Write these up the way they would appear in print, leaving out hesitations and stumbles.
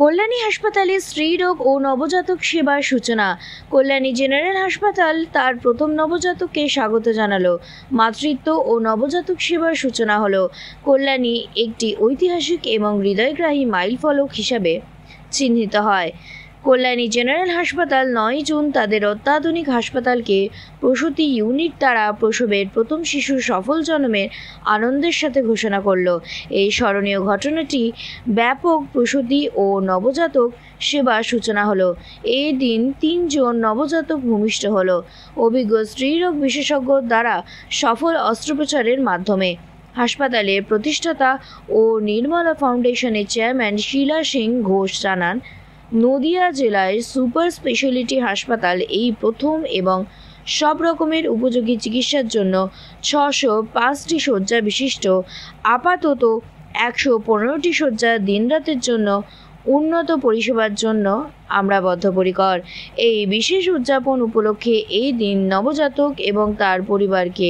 কল্যাণী হাসপাতালে স্ত্রীরোগ ও নবজাতক সেবার সূচনা। কল্যাণী জেনারেল হাসপাতাল তার প্রথম নবজাতককে স্বাগত জানালো। মাতৃত্ব ও নবজাতক সেবার সূচনা হলো। কল্যাণী একটি ঐতিহাসিক এবং হৃদয়গ্রাহী মাইলফলক হিসাবে চিহ্নিত হয়। কল্যাণী জেনারেল হাসপাতাল 9 জুন তাদের অত্যাধুনিক হাসপাতালকে প্রসূতি ইউনিট দ্বারা প্রসবের প্রথম শিশুর সফল জন্মের আনন্দের সাথে ঘোষণা করল। এই স্মরণীয় ঘটনাটি ব্যাপক প্রসূতি ও নবজাতক সেবার সূচনা হলো। এই দিন 3 জন নবজাতক ভূমিষ্ঠ হলো অভিজ্ঞ স্ত্রীরোগ বিশেষজ্ঞ দ্বারা সফল অস্ত্রোপচারের মাধ্যমে। হাসপাতালের প্রতিষ্ঠাতা ও নির্মলা ফাউন্ডেশনের চেয়ারম্যান শীলা সিং ঘোষ জানান, নদিয়া জেলায় সুপার স্পেশালিটি হাসপাতাল এই প্রথম এবং সব রকমের উপযোগী চিকিৎসার জন্য 605টি শয্যা বিশিষ্ট, আপাতত 115টি শয্যা দিনরাতের জন্য উন্নত পরিষেবার জন্য আমরা বদ্ধপরিকর। এই বিশেষ উদযাপন উপলক্ষে এই দিন নবজাতক এবং তার পরিবারকে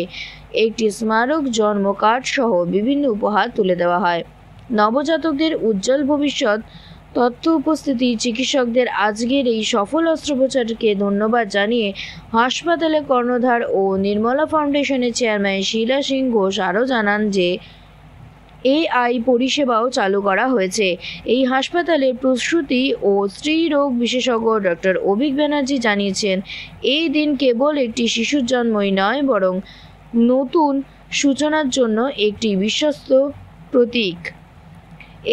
একটি স্মারক জন্ম কার্ড সহ বিভিন্ন উপহার তুলে দেওয়া হয়। নবজাতকদের উজ্জ্বল ভবিষ্যৎ তথ্য উপস্থিতি চিকিৎসকদের আজকের এই সফল অস্ত্রোপচারকে ধন্যবাদ জানিয়ে হাসপাতালের কর্ণধার ও নির্মলা ফাউন্ডেশনের চেয়ারম্যান শীলা সিং ঘোষ আরও জানান যে AI পরিষেবাও চালু করা হয়েছে। এই হাসপাতালের প্রসূতি ও স্ত্রী রোগ বিশেষজ্ঞ ডক্টর অভিক ব্যানার্জি জানিয়েছেন, এই দিন কেবল একটি শিশুর জন্মই নয়, বরং নতুন সূচনার জন্য একটি বিশ্বস্ত প্রতীক।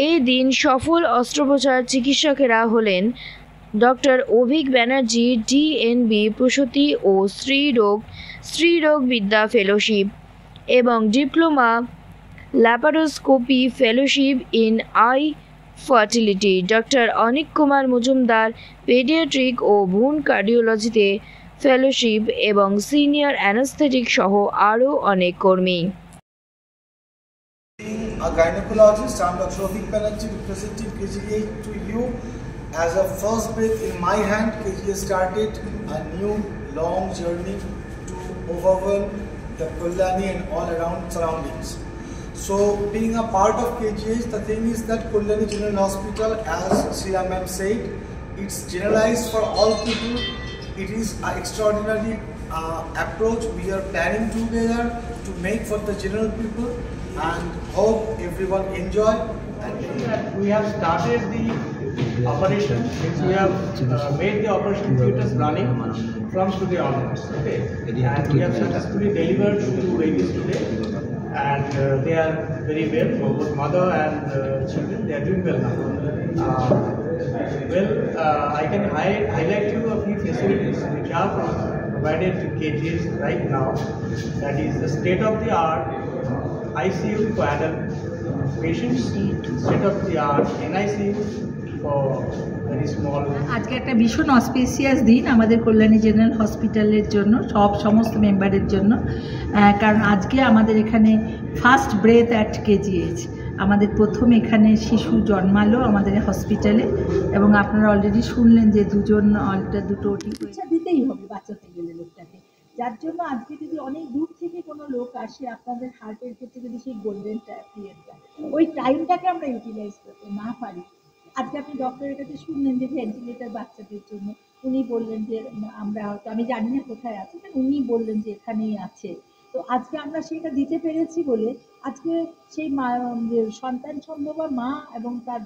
এই দিন সফল অস্ত্রোপচার চিকিৎসকেরা হলেন ডক্টর অভিক ব্যানার্জি, DNB প্রসূতি ও স্ত্রীরোগ বিদ্যা ফেলোশিপ এবং diploma laparoscopy fellowship infertility, doctor Anik Kumar Majumdar paediatric ও ভ্রূণ কার্ডিওলজিতে ফেলোশিপ এবং সিনিয়র অ্যানেস্থেটিক সহ আরও অনেক কর্মী। A gynecologist, I'm Dr. Ovik Banerjee representing KGH to you. As a first breath in my hand, KGH started a new long journey to overwhelm the Kalyani and all around surroundings. So being a part of KGH, the thing is that Kalyani General Hospital, as Shreya ma'am said, it's generalized for all people. It is an extraordinary approach we are planning together to make for the general people, and hope everyone enjoy. And we have started the operation, we have made the operation theatres running from today onwards. Okay, and we have successfully delivered 2 babies today, and they are very well, both mother and children. They are doing well now. I can highlight you a few facilities which are provided to KGH right now. That is the state-of-the-art ICU for adult patients, state-of-the-art NICU for very small. আজকে একটা ভীষণ অস্পেসিয়াস দিন আমাদের Kalyani general হসপিটালের জন্য, সমস্ত মেম্বারের জন্য, কারণ আজকে আমাদের এখানে ফার্স্ট ব্রেথ অ্যাট KGH, আমাদের প্রথম এখানে শিশু জন্মালো আমাদের হসপিটালে, এবং আপনারা অলরেডি শুনলেন যে দুটো চিকিৎসা দিতেই হবে বাচ্চাতে গেলে লোকটাকে, যার জন্য আজকে যদি অনেক দূর থেকে কোনো লোক আসে, আপনাদের হার্টের ক্ষেত্রে যদি সেই গোল্ডেন পিরিয়ডটা, ওই টাইমটাকে আমরা ইউটিলাইজ করতে না পারি। আজকে আপনি ডক্টরের কাছে শুনলেন যে ভেন্টিলেটার বাচ্চাদের জন্য, উনি বললেন যে আমরা হয়তো, আমি জানি না কোথায় আছে, উনি বললেন যে এখানেই আছে। তো আজকে আমরা সেটা দিতে পেরেছি বলে আজকে সেই সন্তান সম্ভবা মা এবং তার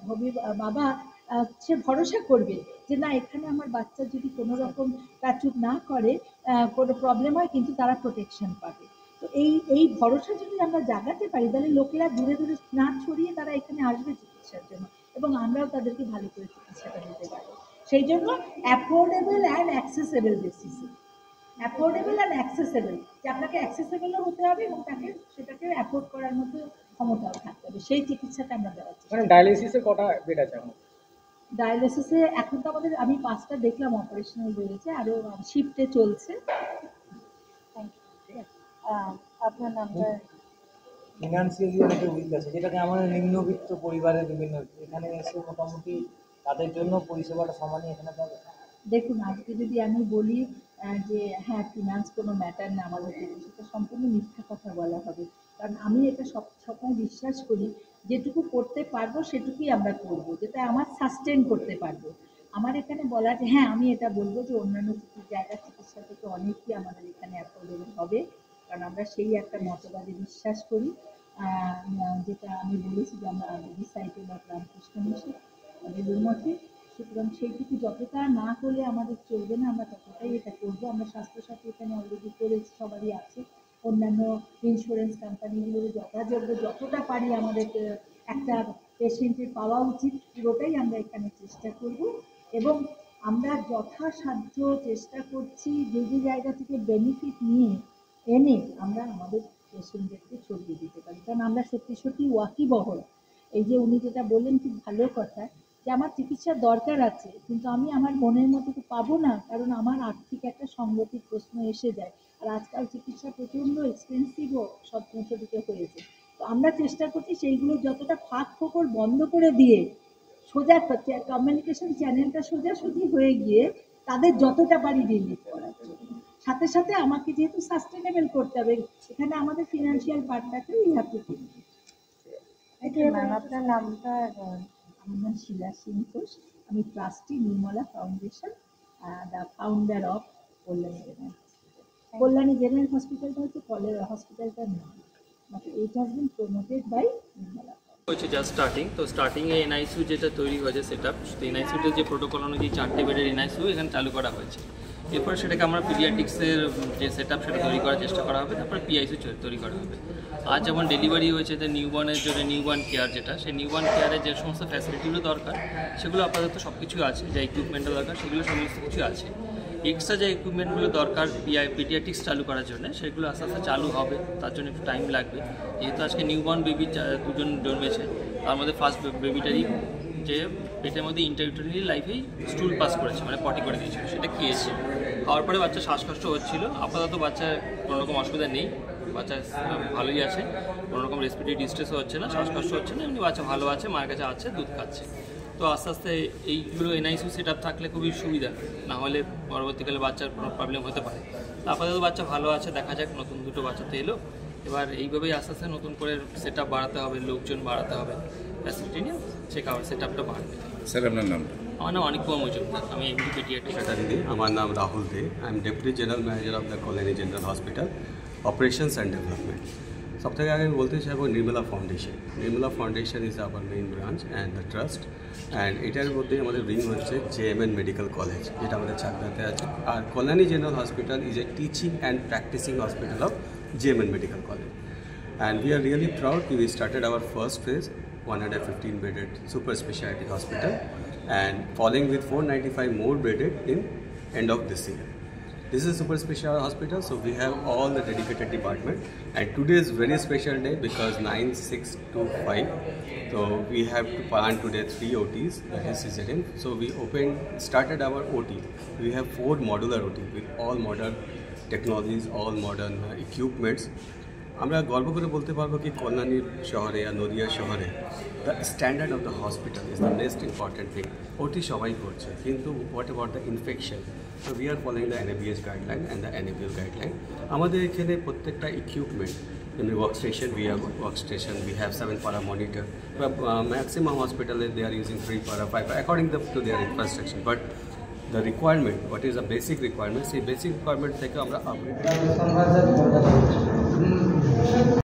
বাবা সে ভরসা করবে যে না, এখানে আমার বাচ্চা যদি কোনো রকম টাচুপ না করে, কোনো প্রবলেম হয়, কিন্তু তারা প্রোটেকশন পাবে। তো এই ভরসা যদি আমরা জাগাতে পারি, তাহলে লোকেরা দূরে দূরে না ছড়িয়ে তারা এখানে আসবে চিকিৎসার জন্য, এবং আমরাও তাদেরকে ভালো করে চিকিৎসাটা দিতে পারি। সেই জন্য অ্যাফোর্ডেবল অ্যান্ড অ্যাক্সেসেবল বেসিসে, অ্যাফোর্ডেবল অ্যান্ড অ্যাক্সেসেবল, যে আপনাকে অ্যাক্সেসেবলও হতে হবে এবং তাকে সেটাকে অ্যাফোর্ড করার মতো ক্ষমতাও থাকতে হবে, সেই চিকিৎসাটা আমরা দেওয়াচ্ছি। ডায়ালিসিসে কটা বেড আছে? ডায়ালিসিসে এখন তো আমাদের, আমি 5টা দেখলাম অপারেশনাল রয়েছে, আরও শিফটে চলছে। আপনার নামটা? ফিনান্সিয়ালি অনেকে উইক আছে, যেটাকে আমাদের নিম্নবিত্ত পরিবারের বিভিন্ন, এখানে এসে মোটামুটি তাদের জন্য পরিষেবাটা সমানই এখানে পাবে। দেখুন, আজকে যদি আমি বলি যে হ্যাঁ ফিনান্স কোনো ম্যাটার না আমাদের জন্য, সেটা সম্পূর্ণ মিথ্যা কথা বলা হবে। কারণ আমি এটা সবসময় বিশ্বাস করি যেটুকু করতে পারবো সেটুকুই আমরা করব, যেটা আমার সাস্টেন করতে পারবো। আমার এখানে বলা যে হ্যাঁ, আমি এটা বলবো যে অন্যান্য জায়গার চিকিৎসা থেকে অনেকই আমাদের এখানে অ্যাফোর্ডেবল হবে, কারণ আমরা সেই একটা মতবাদে বিশ্বাস করি, যেটা আমি বলেছি যে আমরা ডিসাইপল অফ রামকৃষ্ণ মিশন আমাদের মতে। সুতরাং সেইটুকু যতটা না হলে আমাদের চলবে না, আমরা ততটাই এটা করবো। আমরা স্বাস্থ্যসাথী এখানে অলরেডি করেছি, সবারই আছে। অন্যান্য ইন্স্যুরেন্স কোম্পানিগুলোর যথাযোগ্য যতটা পারি আমাদের একটা পেশেন্টের পাওয়া উচিত, পুরোটাই আমরা এখানে চেষ্টা করব। এবং আমরা যথাসাধ্য চেষ্টা করছি যে যে জায়গা থেকে বেনিফিট নিয়ে এনে আমরা আমাদের পেশেন্টদেরকে ছড়িয়ে দিতে পারি, কারণ আমরা সত্যি সত্যি ওয়াকিবহল। এই যে উনি যেটা বললেন খুব ভালো কথা, যে আমার চিকিৎসার দরকার আছে কিন্তু আমি আমার মনের মতো তো পাবো না, কারণ আমার আর্থিক একটা সঙ্গতির প্রশ্ন এসে যায়। আর আজকাল চিকিৎসা প্রচণ্ড এক্সপেন্সিভও সব দিকে হয়েছে। তো আমরা চেষ্টা করছি সেইগুলো যতটা ফাঁক ফোকর বন্ধ করে দিয়ে সোজা কমিউনিকেশন চ্যানেলটা সোজাসুজি হয়ে গিয়ে তাদের যতটা পারি রিলিফ করার জন্য। সাথে সাথে আমাকে যেহেতু সাস্টেনেবল করতে হবে, এখানে আমাদের ফিনান্সিয়াল পার্টটাকেও উই হ্যাভ টু টেক। আপনার নামটা? আমার নাম শিলা সিং ঘোষ, আমি trustee Nirmala foundation, the founder of Kalyani general hospital. Kalyani general হসপিটালটা হচ্ছে হসপিটালটার নাম, but it has been promoted by Nirmala. হচ্ছে জাস্ট স্টার্টিং, তো স্টার্টিংয়ে এনআইসিউ যেটা তৈরি হয়েছে সেট আপ, তো এনআইসিউতে যে প্রোটোকল অনুযায়ী 4টে বেডের এনআইসিউ এখানে চালু করা হয়েছে। এরপরে সেটাকে আমরা পিডিয়াট্রিক্সের যে সেট আপ সেটা তৈরি করার চেষ্টা করা হবে, তারপরে পিআইসিউ তৈরি করা হবে। আজ যেমন ডেলিভারি হয়েছে যে নিউবর্নের জন্য নিউবর্ন কেয়ার, যেটা সেই নিউবর্ন কেয়ারে যে সমস্ত ফ্যাসিলিটিগুলো দরকার সেগুলো আপাতত সব কিছু আছে, যা ইকুইপমেন্টও দরকার সেগুলো সমস্ত কিছু আছে। এক্সট্রা যে ইকুইপমেন্টগুলো দরকার পিডিয়াট্রিক্স চালু করার জন্য সেগুলো আস্তে আস্তে চালু হবে, তার জন্য একটু টাইম লাগবে। যেহেতু আজকে নিউবর্ন বেবি 2জন জন্মেছে, তার মধ্যে ফার্স্ট বেবিটারই যে পেটের মধ্যে ইন্টারভিউটারি লাইফেই স্টুল পাস করেছে, মানে পটি করে দিয়েছিল, সেটা খেয়েছে। খাওয়ার পরে বাচ্চা শ্বাসকষ্ট হচ্ছিল, আপাতত বাচ্চার কোনো রকম অসুবিধা নেই, বাচ্চা ভালোই আছে, কোনো রকম রেসপিরেটরি ডিস্ট্রেসও হচ্ছে না, শ্বাসকষ্ট হচ্ছে না, এমনি বাচ্চা ভালো আছে, মায়ের কাছে আছে, দুধ খাচ্ছে। তো আস্তে আস্তে এইগুলো এনআইসিউ সেট আপ থাকলে খুবই সুবিধা, না হলে পরবর্তীকালে বাচ্চার কোনো প্রবলেম হতে পারে। আপাতত বাচ্চা ভালো আছে, দেখা যাক, নতুন 2টো বাচ্চা তো এলো, এবার এইভাবেই আস্তে আস্তে নতুন করে সেট আপ বাড়াতে হবে, লোকজন বাড়াতে হবে, ফ্যাসিলিটি নিয়ে সেট আপটা বাড়বে। স্যার আপনার নাম? আমার নাম অনেক মজুমদার, আমি এমডি পেডিয়াট্রিক। আমার নাম Rahul Dey, I am deputy general manager of the Kalyani general hospital operations and development. সব থেকে আগে আমি বলতে চাইবো Nirmala foundation. Nirmala foundation is our main branch and the trust, and এটার মধ্যে আমাদের উইং হচ্ছে জেএমএন মেডিকেল কলেজ, যেটা আমাদের চাকদাতে আছে। আর Kalyani general hospital is a teaching and practising hospital of JMN medical college. And we are really proud that we started our first phase, 115-bedded super specialty hospital, and following with 495 more bedded in end of this year. This is a super special hospital, so we have all the dedicated department. And today is very special day because 9, 6 to 5. So we have to plan today 3 OTs, that is cesarean. So we started our OT. We have 4 modular OT with all modern technologies, all modern equipments. আমরা গর্ব করে বলতে পারবো কি কল্যাণী শহরে আর নদিয়া শহরে the standard of the hospital is the most important thing. ওটি সবাই করছে, কিন্তু what about the infection? So we are following the NABH guideline and the NABL guideline. আমাদের এখানে প্রত্যেকটা ইকুইপমেন্ট, যেমনি workstation, we have workstation, we have 7 para monitor. Maximum hospital they are using 3 para, 5 para according to their infrastructure. But the requirement, what is the basic requirement? সেই basic requirement থেকে আমরা